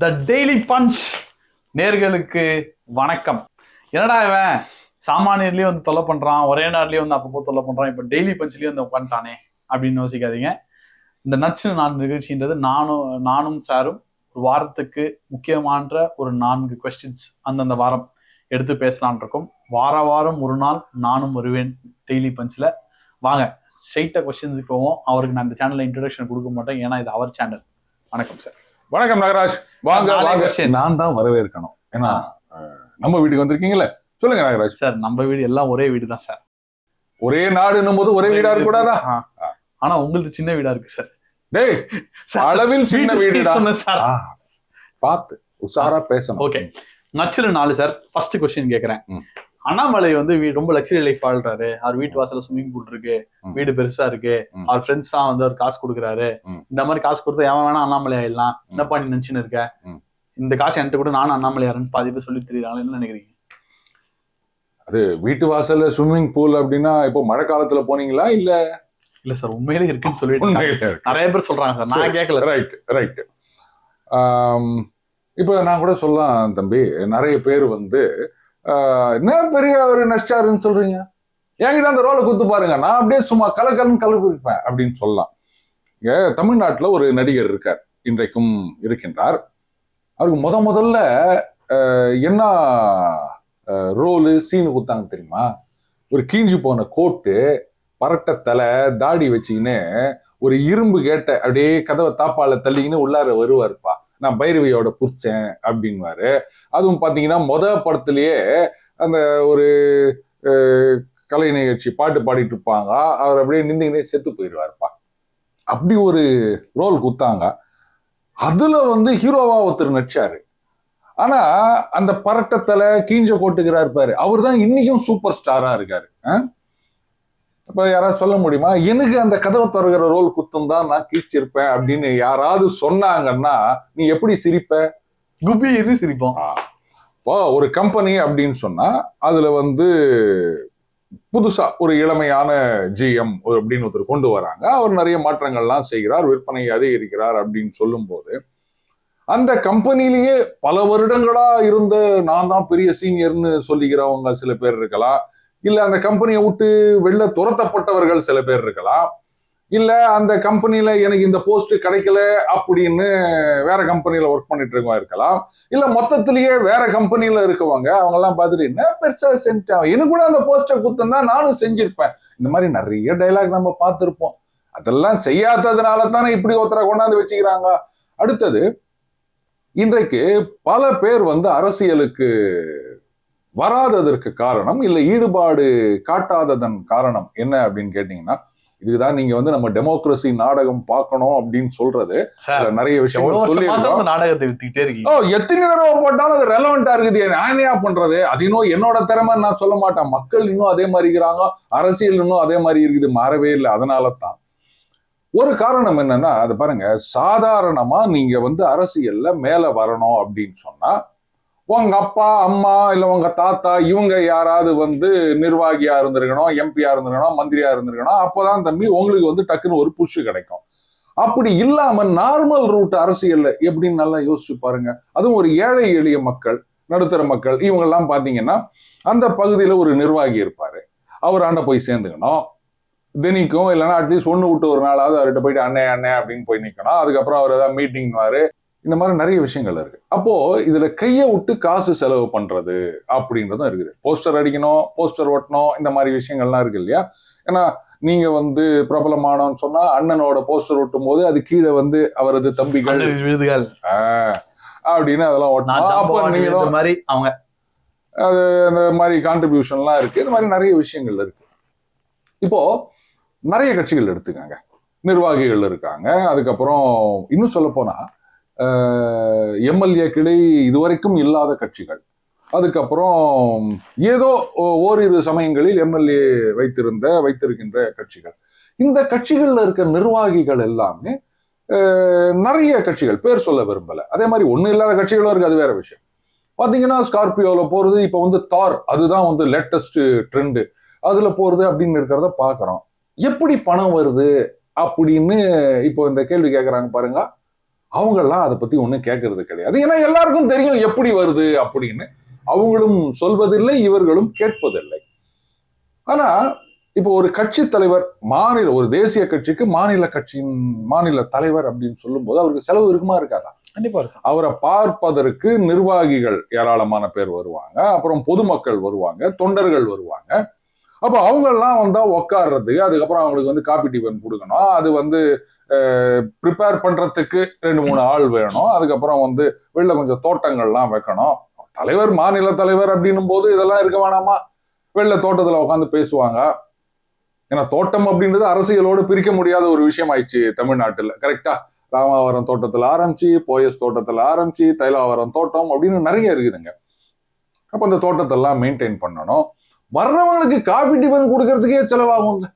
The daily punch நேர்களுக்கு வணக்கம். என்னடா இவன் சாமானியர்லயும் வந்து தொல்லை பண்றான், ஒரே நாள்லயும் வந்து அப்பப்போ தொல்லை பண்றான், இப்ப டெய்லி பஞ்ச்லயும் வந்து உட்காந்துட்டானே அப்படின்னு யோசிக்காதீங்க. இந்த நச்சு நான் நிகழ்ச்சின்றது நானும் சாரும் ஒரு வாரத்துக்கு முக்கியமான ஒரு 4 கொஸ்டின்ஸ் அந்தந்த வாரம் எடுத்து பேசலான் இருக்கோம். வாரம் ஒரு நாள் நானும் வருவேன் டெய்லி பஞ்ச்ல. வாங்க ஸ்ட்ரெயிட்டா கொஸ்டின்ஸுக்கு போவோம். அவருக்கு நான் இந்த சேனல்ல இன்ட்ரோடக்ஷன் கொடுக்க மாட்டேன், ஏன்னா இது அவர் சேனல். வணக்கம் சார். வணக்கம் நாகராஜ். வாங்க வாங்க. நான் தான் வரவேற்கணும், ஏன்னா நம்ம வீட்டுக்கு வந்திருக்கீங்களே. சொல்லுங்க நாகராஜ். சார், நம்ம வீடு எல்லாம் ஒரே வீடு தான் சார். ஒரே நாடுன்னும் போது ஒரே வீடா இருக்க கூடாதா? ஆனா உங்களுக்கு சின்ன வீடா இருக்கு சார். டேய், அளவில் சின்ன வீடு சார். பார்த்து உஷாரா பேசணும். ஓகே, நச்சுல 4 சார். ஃபர்ஸ்ட் கொஸ்டின் கேக்குறேன். அண்ணாமலை வந்து ரொம்ப லக்ஸரி லைஃப் வாழ்றாரு. அவர் வீட்டு வாசல்ல ஸ்விம்மிங் பூல் இருக்கு, வீடு பெருசா இருக்கு, அவர் ஃப்ரெண்ட்ஸ் தான் வந்து அவர் காசு கொடுக்குறாரு. இந்த மாதிரி காசு கொடுத்தா எவன் வேணா அண்ணாமலை ஆயிடலாம், என்னப்பா நீ நினைச்சுன்னு இருக்க, இந்த காசு என்கிட்ட கூட நானும் அண்ணாமலையாருன்னு பாதி பேர் சொல்லி தெரியுறாங்க. என்ன நினைக்கிறீங்க? அது வீட்டு வாசல்ல ஸ்விம்மிங் பூல் அப்படின்னா இப்போ மழை காலத்துல போனீங்களா? இல்ல சார், உண்மையிலே இருக்குன்னு சொல்லிட்டு நிறைய பேர் சொல்றாங்க சார், நான் கேட்கல. ரைட். இப்போ நான் கூட சொல்லலாம் தம்பி, நிறைய பேர் வந்து என்ன பெரிய ஒரு நஷ்டாருன்னு சொல்றீங்க, என்கிட்ட அந்த ரோலை குத்து பாருங்க, நான் அப்படியே சும்மா கலக்கலன்னு கலப்பிருப்பேன் அப்படின்னு சொல்லலாம். இங்க தமிழ்நாட்டுல ஒரு நடிகர் இருக்கார், இன்றைக்கும் இருக்கின்றார். அவருக்கு முதல்ல என்ன ரோலு சீனு குத்தாங்க தெரியுமா? ஒரு கீஞ்சி போன கோட்டு, பரட்ட தலை, தாடி வச்சுக்கின்னு ஒரு இரும்பு கேட்ட அப்படியே கதவை தாப்பால தள்ளிக்கின்னு உள்ளார வருவாருப்பா, நான் பைரவியோட புடிச்சேன் அப்படின்வாரு. அதுவும் பாத்தீங்கன்னா படத்திலேயே அந்த ஒரு கலை நிகழ்ச்சி பாட்டு பாடிட்டு இருப்பாங்க, அவர் அப்படியே நின்றுக்கினே செத்து போயிடுவாருப்பா. அப்படி ஒரு ரோல் குத்தாங்க. அதுல வந்து ஹீரோவா ஒருத்தர் நடிச்சாரு. ஆனா அந்த பரட்டத்தலை கீஞ்ச கோட்டுக்கிறாரு பாரு, அவர் தான் இன்னைக்கும் சூப்பர் ஸ்டாரா இருக்காரு. அப்ப யாராவது சொல்ல முடியுமா, எனக்கு அந்த கதவை திறக்கிற ரோல் குத்தும் தான் நான் கீழ்ச்சிருப்பேன் அப்படின்னு யாராவது சொன்னாங்கன்னா நீ எப்படி சிரிப்ப? குபீர்னு சிரிப்போம். ஒரு கம்பெனி அப்படின்னு சொன்னா அதுல வந்து புதுசா ஒரு இளமையான GM அப்படின்னு ஒருத்தர் கொண்டு வராங்க. அவர் நிறைய மாற்றங்கள்லாம் செய்கிறார், விற்பனை அதிகரிக்கிறார் அப்படின்னு சொல்லும் போது, அந்த கம்பெனிலேயே பல வருடங்களா இருந்த நான் தான் பெரிய சீனியர்னு சொல்லிக்கிறவங்க சில பேர் இருக்கலாம், இல்ல அந்த கம்பெனியை விட்டு வெளில துரத்தப்பட்டவர்கள் சில பேர் இருக்கலாம், இல்ல அந்த கம்பெனில எனக்கு இந்த போஸ்ட் கிடைக்கல அப்படின்னு வேற கம்பெனில ஒர்க் பண்ணிட்டு இருக்கவங்க இருக்கலாம், இல்ல மொத்தத்திலேயே வேற கம்பெனில இருக்கவங்க, அவங்க எல்லாம் பார்த்துட்டு என்ன பெருசா செஞ்சான், எனக்கு கூட அந்த போஸ்டை குத்தந்தா நானும் செஞ்சிருப்பேன். இந்த மாதிரி நிறைய டைலாக் நம்ம பார்த்திருப்போம். அதெல்லாம் செய்யாததுனால தானே இப்படி ஒருத்தரை கொண்டாந்து வச்சுக்கிறாங்க. அடுத்தது, இன்றைக்கு பல பேர் வந்து அரசியலுக்கு வராததற்கு காரணம், இல்ல ஈடுபாடு காட்டாததன் காரணம் என்ன அப்படின்னு கேட்டீங்கன்னா, இதுதான் நீங்க வந்து நம்ம டெமோக்ரஸி நாடகம் பார்க்கணும் அப்படின்னு சொல்றது. நிறைய விஷயம் சொல்லி நாடகத்தை வித்துக்கிட்டே இருக்கீங்க. எத்தனை தடவை போட்டாலும் அது ரெலவெண்டா இருக்குது, நானே பண்றது அது இன்னும் என்னோட திறமை நான் சொல்ல மாட்டேன். மக்கள் இன்னும் அதே மாதிரி இருக்கிறாங்க, அரசியல் இன்னும் அதே மாதிரி இருக்குது, மாறவே இல்லை. அதனால தான் ஒரு காரணம் என்னன்னா, அது பாருங்க, சாதாரணமா நீங்க வந்து அரசியல்ல மேல வரணும் அப்படின்னு சொன்னா உங்க அப்பா அம்மா இல்ல உங்க தாத்தா இவங்க யாராவது வந்து நிர்வாகியா இருந்திருக்கணும், எம்பியா இருந்திருக்கணும், மந்திரியா இருந்திருக்கணும். அப்பதான் தம்பி உங்களுக்கு வந்து டக்குன்னு ஒரு புஷ் கிடைக்கும். அப்படி இல்லாம நார்மல் ரூட் அரசியல்ல எப்படின்னு நல்லா யோசிச்சு பாருங்க. அதுவும் ஒரு ஏழை எளிய மக்கள், நடுத்தர மக்கள், இவங்க எல்லாம் பாத்தீங்கன்னா அந்த பகுதியில ஒரு நிர்வாகி இருப்பாரு, அவர் ஆண்ட போய் சேர்ந்துக்கணும் தினிக்கும், இல்லைன்னா அட்லீஸ்ட் ஒண்ணு விட்டு ஒரு நாளாவது அவர்கிட்ட போயிட்டு அண்ணே அண்ணே அப்படின்னு போய் நிக்கணும். அதுக்கப்புறம் அவர் ஏதாவது மீட்டிங்வாரு. இந்த மாதிரி நிறைய விஷயங்கள் இருக்கு. அப்போ இதுல கையை விட்டு காசு செலவு பண்றது அப்படின்றதும் இருக்குது. போஸ்டர் அடிக்கணும், போஸ்டர் ஒட்டணும், இந்த மாதிரி விஷயங்கள்லாம் இருக்கு இல்லையா? ஏன்னா நீங்க வந்து பிரபலமானோன்னு சொன்னா அண்ணனோட போஸ்டர் ஒட்டும் போது அது கீழே வந்து அவரது தம்பிகள் விருதுகள் அப்படின்னு அதெல்லாம் ஒட்டணும். அப்ப நீங்களும் மாதிரி அவங்க அது அந்த மாதிரி கான்ட்ரிபியூஷன்லாம் இருக்கு. இந்த மாதிரி நிறைய விஷயங்கள் இருக்கு. இப்போ நிறைய கட்சிகள் எடுத்துக்காங்க, நிர்வாகிகள் இருக்காங்க. அதுக்கப்புறம் இன்னும் சொல்ல போனா எம்எல்ஏக்களே இதுவரைக்கும் இல்லாத கட்சிகள். அதுக்கப்புறம் ஏதோ ஓரிரு சமயங்களில் எம்எல்ஏ வைத்திருக்கின்ற கட்சிகள். இந்த கட்சிகள்ல இருக்க நிர்வாகிகள் எல்லாமே நிறைய கட்சிகள், பேர் சொல்ல விரும்பல, அதே மாதிரி ஒண்ணு இல்லாத கட்சிகளும் இருக்கு, அது வேற விஷயம். பாத்தீங்கன்னா ஸ்கார்பியோல போறது, இப்ப வந்து தார், அதுதான் வந்து லேட்டஸ்ட் ட்ரெண்டு, அதுல போறது அப்படின்னு இருக்கிறத பாக்குறோம். எப்படி பணம் வருது அப்படின்னு இப்போ இந்த கேள்வி கேட்கறாங்க பாருங்க. அவங்கெல்லாம் அதை பத்தி ஒண்ணும் கேட்கறது கிடையாது. ஏன்னா எல்லாருக்கும் தெரியும் எப்படி வருது அப்படின்னு. அவங்களும் சொல்வதில்லை, இவர்களும் கேட்பதில்லை. ஆனா இப்போ ஒரு கட்சி தலைவர், ஒரு தேசிய கட்சிக்கு மாநில தலைவர் அப்படின்னு சொல்லும் போது அவருக்கு செலவு இருக்குமா இருக்காதா? கண்டிப்பா இருக்கும். அவரை பார்ப்பதற்கு நிர்வாகிகள் ஏராளமான பேர் வருவாங்க, அப்புறம் பொதுமக்கள் வருவாங்க, தொண்டர்கள் வருவாங்க. அப்ப அவங்க எல்லாம் வந்தா உட்கார்றதுக்கு, அதுக்கப்புறம் அவங்களுக்கு காபி டிஃபன் கொடுக்கணும், அது ப்ரிப்பேர் பண்றதுக்கு 2-3 ஆள் வேணும், அதுக்கப்புறம் வெளில கொஞ்சம் தோட்டங்கள்லாம் வைக்கணும். தலைவர், மாநில தலைவர் அப்படின்னும் போது இதெல்லாம் இருக்க வேணாமா? வெளில தோட்டத்துல உட்காந்து பேசுவாங்க. ஏன்னா தோட்டம் அப்படின்றது அரசியலோடு பிரிக்க முடியாத ஒரு விஷயம் ஆயிடுச்சு தமிழ்நாட்டுல. கரெக்டா? ராமாவரம் தோட்டத்துல ஆரம்பிச்சு, போயஸ் தோட்டத்துல ஆரம்பிச்சு, தைலாவரம் தோட்டம் அப்படின்னு நிறைய இருக்குதுங்க. அப்ப அந்த தோட்டத்தெல்லாம் மெயின்டைன் பண்ணணும். வர்றவங்களுக்கு காஃபி டிஃபன் கொடுக்கறதுக்கே செலவாகும்ல.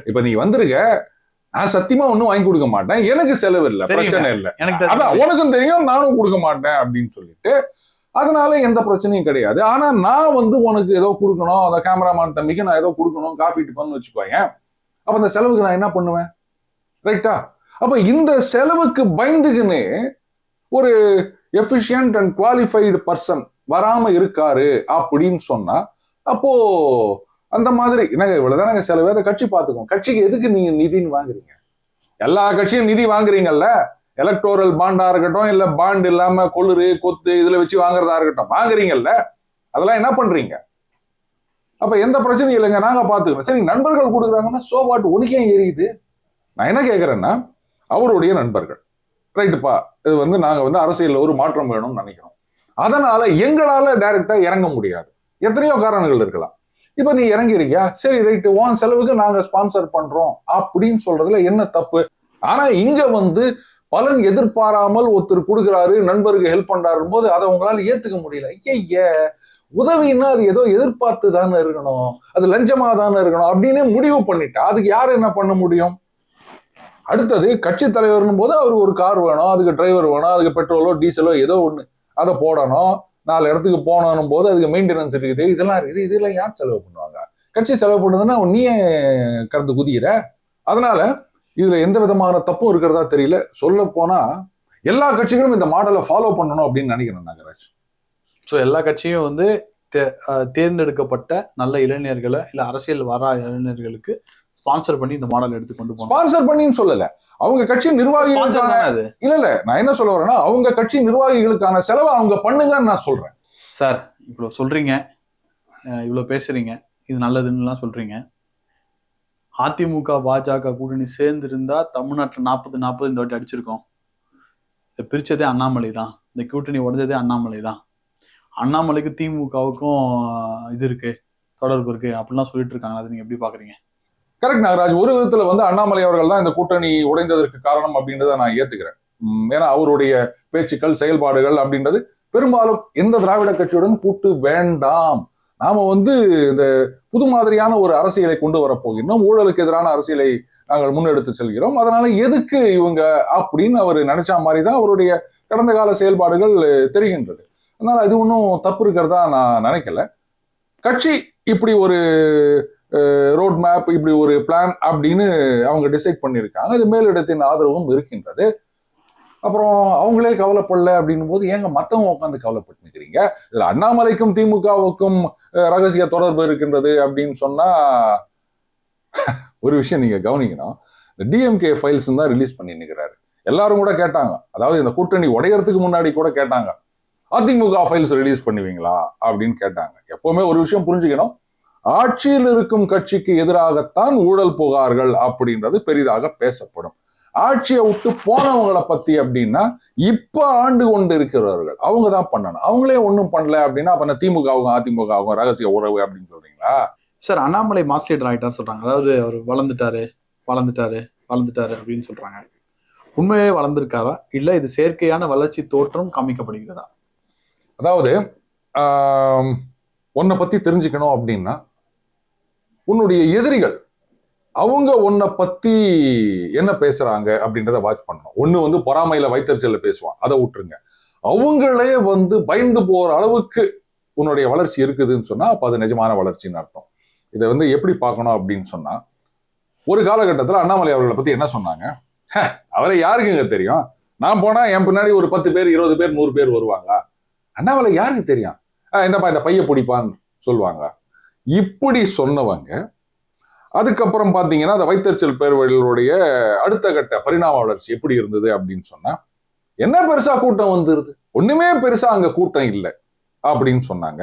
இப்ப நீ வந்திருக்க, நான் சத்தியமா ஒன்னும் வாங்கி கொடுக்க மாட்டேன், எனக்கு செலவு இல்லை, பிரச்சனை இல்லை, அதான் உனக்கும் தெரியும், நானும் கொடுக்க மாட்டேன் அப்படின்னு சொல்லிட்டு, அதனால எந்த பிரச்சனையும் கிடையாது. ஆனா நான் உனக்கு ஏதோ கொடுக்கணும், அந்த கேமராமேன் தம்பிக்கு நான் ஏதோ கொடுக்கணும், காஃபி டிஃபன் வச்சுக்கோங்க. அப்ப அந்த செலவுக்கு நான் என்ன பண்ணுவேன்? ரைட்டா? அப்ப இந்த செலவுக்கு பயந்துக்குன்னு ஒரு எஃபிஷியன்ட் அண்ட் குவாலிஃபைடு பர்சன் வராம இருக்காரு அப்படின்னு சொன்னா, அப்போ அந்த மாதிரி என்னங்க இவ்வளவுதானங்க செலவு, அதை கட்சி பார்த்துக்கோங்க. கட்சிக்கு எதுக்கு நீங்க நிதின்னு வாங்குறீங்க? எல்லா கட்சியும் நிதி வாங்குறீங்கல்ல, எலக்டோரல் பாண்டா இருக்கட்டும், இல்ல பாண்ட் இல்லாம கொளுறு கொத்து இதுல வச்சு வாங்குறதா இருக்கட்டும், வாங்குறீங்கல்ல, அதெல்லாம் என்ன பண்றீங்க? அப்ப எந்த பிரச்சனையும் இல்லைங்க, நாங்க பாத்துக்கிறோம். சரி, நண்பர்கள் கொடுக்குறாங்கன்னா சோபாட்டு உனக்கே எரியுது. நான் என்ன கேட்கறேன்னா, அவருடைய நண்பர்கள், ரைட்டுப்பா, இது நாங்க அரசியல்ல ஒரு மாற்றம் வேணும்னு நினைக்கிறோம், அதனால எங்களால டைரக்டா இறங்க முடியாது, எத்தனையோ காரணங்கள் இருக்கலாம். இப்ப நீ இறங்கிருக்கியா, சரி ரைட்டு, உன் செலவுக்கு நாங்க ஸ்பான்சர் பண்றோம் அப்படின்னு சொல்றதுல என்ன தப்பு? ஆனா இங்க பலன் எதிர்பாராமல் ஒருத்தர் கொடுக்குறாரு, நண்பருக்கு ஹெல்ப் பண்றாரு போது அதை உங்களால ஏத்துக்க முடியல. ஐய, உதவின்னா அது ஏதோ எதிர்பார்த்து தானே இருக்கணும், அது லஞ்சமா தானே இருக்கணும் அப்படின்னு முடிவு பண்ணிட்டா அதுக்கு யாரு என்ன பண்ண முடியும்? அடுத்தது கட்சி தலைவர்னும் போது அவருக்கு ஒரு கார் வேணும், அதுக்கு டிரைவர் வேணும், அதுக்கு பெட்ரோலோ டீசலோ ஏதோ ஒண்ணு அதை போடணும், 4 இடத்துக்கு போனோம் போது அதுக்கு மெயின்டெனன்ஸ் இருக்குது, இதெல்லாம் இருக்குது. இதெல்லாம் யார் செலவு பண்ணுவாங்க? கட்சி செலவு பண்ணுதுன்னா நீயே கடந்து குதிக்கிற. அதனால இதுல எந்த விதமான தப்பும் இருக்கிறதா தெரியல. சொல்ல போனா எல்லா கட்சிகளும் இந்த மாடலை ஃபாலோ பண்ணணும் அப்படின்னு நினைக்கிறேன் நாகராஜ். ஸோ எல்லா கட்சியும் தேர்ந்தெடுக்கப்பட்ட நல்ல இளைஞர்களை இல்ல அரசியல் வர இளைஞர்களுக்கு ஸ்பான்சர் பண்ணி இந்த மாடல் எடுத்து கொண்டு போகணும். ஸ்பான்சர் பண்ணின்னு சொல்லல, அவங்க கட்சி நிர்வாகிகளுக்கான இல்ல நான் என்ன சொல்ல வரேன்னா, அவங்க கட்சி நிர்வாகிகளுக்கான செலவை அவங்க பண்ணுங்கன்னு நான் சொல்றேன். சார், இவ்வளவு சொல்றீங்க, இவ்வளவு பேசுறீங்க, இது நல்லதுன்னு சொல்றீங்க. அதிமுக பாஜக கூட்டணி சேர்ந்து இருந்தா தமிழ்நாட்டுல 40-40 இந்த வாட்டி அடிச்சிருக்கோம். இதை பிரிச்சதே அண்ணாமலை தான், இந்த கூட்டணி உடைஞ்சதே அண்ணாமலை தான். அண்ணாமலைக்கு திமுகவுக்கும் இது இருக்கு, தொடர்பு இருக்கு அப்படிலாம் சொல்லிட்டு இருக்காங்க. அதை நீங்க எப்படி பாக்குறீங்க? கரெக்ட் நாகராஜ். ஒரு விதத்துல அண்ணாமலை அவர்கள் தான் இந்த கூட்டணி உடைந்ததற்கு காரணம் அப்படின்றத நான் ஏத்துக்கிறேன். ஏன்னா அவருடைய பேச்சுக்கள், செயல்பாடுகள் அப்படின்றது பெரும்பாலும் எந்த திராவிட கட்சியுடன் கூட்டு வேண்டாம், நாம இந்த புது மாதிரியான ஒரு அரசியலை கொண்டு வரப்போகிறோம், ஊழலுக்கு எதிரான அரசியலை நாங்கள் முன்னெடுத்து செல்கிறோம், அதனால எதுக்கு இவங்க அப்படின்னு அவர் நினைச்ச மாதிரி தான் அவருடைய கடந்த கால செயல்பாடுகள் தெரிகின்றது. அதனால இது ஒன்றும் தப்பு இருக்கிறதா நான் நினைக்கல. கட்சி இப்படி ஒரு ரோட் மேப், இப்படி ஒரு பிளான் அப்படின்னு அவங்க டிசைட் பண்ணியிருக்காங்க, இது மேலிடத்தின் ஆதரவும் இருக்கின்றது. அப்புறம் அவங்களே கவலைப்படல அப்படின்னும் போது ஏங்க மத்தவங்க உட்காந்து கவலைப்பட்டு நிற்கிறீங்க? இதுல அண்ணாமலைக்கும் திமுகவுக்கும் ரகசிய தொடர்பு இருக்கின்றது அப்படின்னு சொன்னா ஒரு விஷயம் நீங்க கவனிக்கணும். இந்த டிஎம்கே ஃபைல்ஸ் தான் ரிலீஸ் பண்ணி நிற்கிறாரு. எல்லாரும் கூட கேட்டாங்க, அதாவது இந்த கூட்டணி உடையறதுக்கு முன்னாடி கூட கேட்டாங்க, அதிமுக ஃபைல்ஸ் ரிலீஸ் பண்ணுவீங்களா அப்படின்னு கேட்டாங்க. எப்பவுமே ஒரு விஷயம் புரிஞ்சுக்கணும், ஆட்சியில் இருக்கும் கட்சிக்கு எதிராகத்தான் ஊழல் புகார்கள் அப்படின்றது பெரிதாக பேசப்படும். ஆட்சியை விட்டு போனவங்களை பத்தி அப்படின்னா இப்ப ஆண்டு கொண்டு இருக்கிறவர்கள் அவங்க தான் பண்ணணும். அவங்களே ஒன்றும் பண்ணல அப்படின்னா அப்ப திமுகவும் அதிமுகவும் ரகசிய உறவு அப்படின்னு சொல்றீங்களா? சார், அண்ணாமலை மாஸ் லீடர் ஆகிட்டார் சொல்றாங்க, அதாவது அவர் வளர்ந்துட்டாரு அப்படின்னு சொல்றாங்க. உண்மையே வளர்ந்திருக்காரா இல்ல இது செயற்கையான வளர்ச்சி தோற்றம் காமிக்கப்படுகிறதா? அதாவது உன்னை பத்தி தெரிஞ்சுக்கணும் அப்படின்னா உன்னுடைய எதிரிகள் அவங்க உன்னை பத்தி என்ன பேசுறாங்க அப்படின்றத வாட்ச் பண்ணணும். ஒண்ணு பொறாமையில வைத்தறிச்சல பேசுவான், அதை விட்டுருங்க. அவங்களே பயந்து போற அளவுக்கு உன்னுடைய வளர்ச்சி இருக்குதுன்னு சொன்னா அப்ப அது நிஜமான வளர்ச்சின்னு அர்த்தம். இதை எப்படி பார்க்கணும் அப்படின்னு சொன்னா, ஒரு காலகட்டத்துல அண்ணாமலை அவர்களை பத்தி என்ன சொன்னாங்க? அவரை யாருக்குங்க தெரியும்? நான் போனா என் பின்னாடி ஒரு 10 பேர் 20 பேர் 100 பேர் வருவாங்க. அண்ணாமலை யாருக்கு தெரியும்? இந்த பைய பிடிப்பான்னு சொல்லுவாங்க. இப்படி சொன்னவங்க அதுக்கப்புறம் பாத்தீங்கன்னா அந்த வைத்தறிச்சல் பேர்வழிகளுடைய அடுத்த கட்ட பரிணாம வளர்ச்சி எப்படி இருந்தது அப்படின்னு சொன்னா, என்ன பெருசா கூட்டம் வந்துருது, ஒண்ணுமே பெருசா அங்க கூட்டம் இல்லை அப்படின்னு சொன்னாங்க.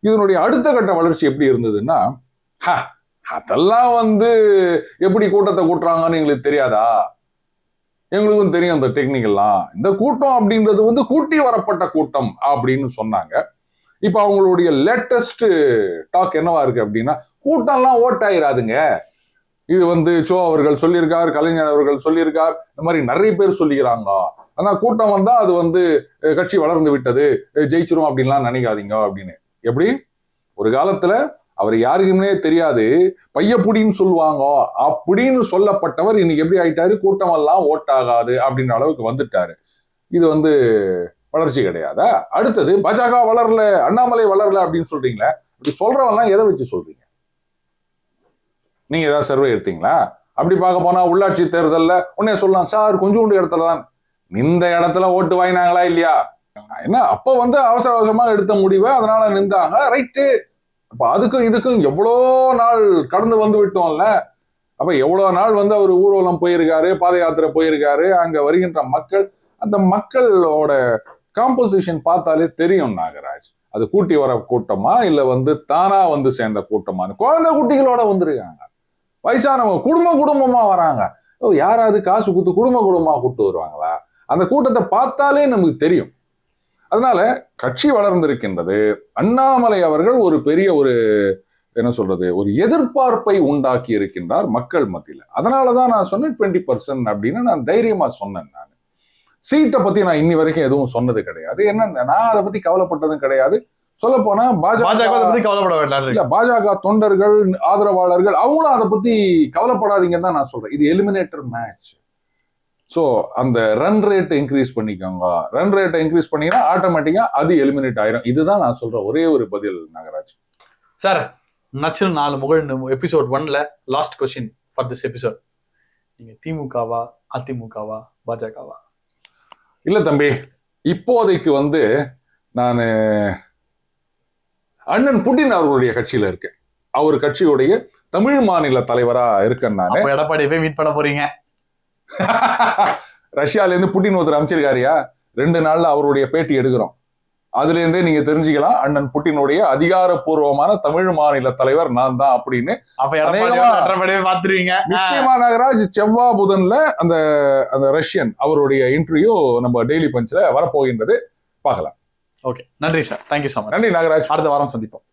இதனுடைய அடுத்த கட்ட வளர்ச்சி எப்படி இருந்ததுன்னா, அதெல்லாம் எப்படி கூட்டத்தை கூட்டுறாங்கன்னு எங்களுக்கு தெரியாதா? எங்களுக்கும் தெரியும் அந்த டெக்னிக்கெல்லாம். இந்த கூட்டம் அப்படின்றது கூட்டி வரப்பட்ட கூட்டம் அப்படின்னு சொன்னாங்க. இப்ப அவங்களுடைய லேட்டஸ்ட் டாக் என்னவா இருக்கு அப்படின்னா, கூட்டம்லாம் ஓட்டாயிராதுங்க. இது சோ அவர்கள் சொல்லியிருக்கார், கலைஞர் அவர்கள் சொல்லியிருக்கார், இந்த மாதிரி நிறைய பேர் சொல்லிக்கிறாங்க. ஆனா கூட்டம் வந்தா அது கட்சி வளர்ந்து விட்டது, ஜெயிச்சிரும் அப்படின்லாம் நினைக்காதீங்க அப்படின்னு. எப்படி ஒரு காலத்துல அவர் யாருக்குமே தெரியாது, பையப்புடின்னு சொல்லுவாங்க அப்படின்னு சொல்லப்பட்டவர் இன்னைக்கு எப்படி ஆயிட்டாரு, கூட்டம் எல்லாம் ஓட்டாகாது அப்படின்ற அளவுக்கு வந்துட்டாரு. இது வளர்ச்சி கிடையாதா? அடுத்தது பாஜக வளரல, அண்ணாமலை வளரல அப்படின்னு சொல்றீங்களா? அப்படி சொல்றவெல்லாம் எதை வச்சு சொல்றீங்க? நீங்க ஏதாவது சர்வே எடுத்தீங்களா? அப்படி பார்க்க போனா உள்ளாட்சி தேர்தல்ல உடனே சொல்லலாம், சார் கொஞ்சோண்டு இடத்துல தான், இந்த இடத்துல ஓட்டு வாங்கினாங்களா இல்லையா? என்ன அப்ப அவசர அவசரமா எடுத்த முடிவை அதனால நின்றாங்க, ரைட்டு. அப்ப அதுக்கும் இதுக்கும் எவ்வளோ நாள் கடந்து விட்டோம்ல. அப்ப எவ்வளவு நாள் அவர் ஊர்வலம் போயிருக்காரு, பாத யாத்திரை போயிருக்காரு. அங்க வருகின்ற மக்கள், அந்த மக்களோட காம்போசிஷன் பார்த்தாலே தெரியும் நாகராஜ். அது கூட்டி வர கூட்டமா இல்ல தானா சேர்ந்த கூட்டமா? குழந்தை குட்டிகளோட வந்திருக்காங்க, வயசானவங்க குடும்பமா வராங்க. யாராவது காசு கொடுத்து குடும்பமா கூட்டு வருவாங்களா? அந்த கூட்டத்தை பார்த்தாலே நமக்கு தெரியும். அதனால கட்சி வளர்ந்திருக்கின்றது. அண்ணாமலை அவர்கள் ஒரு பெரிய என்ன சொல்றது, ஒரு எதிர்பார்ப்பை உண்டாக்கி இருக்கின்றார் மக்கள் மத்தியில. அதனாலதான் நான் சொன்னேன் 20% அப்படின்னு நான் தைரியமா சொன்னேன். நான் சீட்டை பத்தி நான் இன்னி வரைக்கும் எதுவும் சொன்னது கிடையாது. என்ன நான் அதை பத்தி கவலைப்பட்டதும் கிடையாது. சொல்ல போனா பாஜக தொண்டர்கள், ஆதரவாளர்கள் அவங்களும் அதை பத்தி கவலைப்படாதீங்கன்னு தான் நான் சொல்றேன். இது எலிமினேட்டர் மேட்ச். ஸோ அந்த ரன் ரேட் இன்க்ரீஸ் பண்ணிக்கோங்க. ரன் ரேட்டை இன்க்ரீஸ் பண்ணீங்கன்னா ஆட்டோமேட்டிக்கா அது எலிமினேட் ஆயிரும். இதுதான் நான் சொல்ற ஒரே ஒரு பதில் நாகராஜ். சார், நச்சில் 4 முகழ் எபிசோட் 1ல last question for this episode. நீங்க திமுகவா, அதிமுகவா, பாஜகவா? இல்ல தம்பி, இப்போதைக்கு நான் அண்ணன் புட்டின் அவர்களுடைய கட்சியில இருக்கேன். அவர் கட்சியுடைய தமிழ் மாநில தலைவரா இருக்கேன். நான் எடப்பாடி போய் மீட் பண்ண போறீங்க? ரஷ்யால இருந்து புட்டின் ஒருத்தர் அமைச்சிருக்காரியா, 2 நாள்ல அவருடைய பேட்டி எடுக்கிறோம். அதுல இருந்தே நீங்க தெரிஞ்சுக்கலாம் அண்ணன் புட்டினுடைய அதிகாரப்பூர்வமான தமிழ் மாநில தலைவர் நான் தான் அப்படின்னு. நிச்சயமா நாகராஜ், செவ்வாய் புதன்ல அந்த ரஷ்யன் அவருடைய இன்டர்வியூ நம்ம டெய்லி பஞ்ச்ல வரப்போகின்றது, பார்க்கலாம். ஓகே, நன்றி சார், தேங்க்யூ சோ மச். நன்றி நாகராஜ். அடுத்த வாரம் சந்திப்போம்.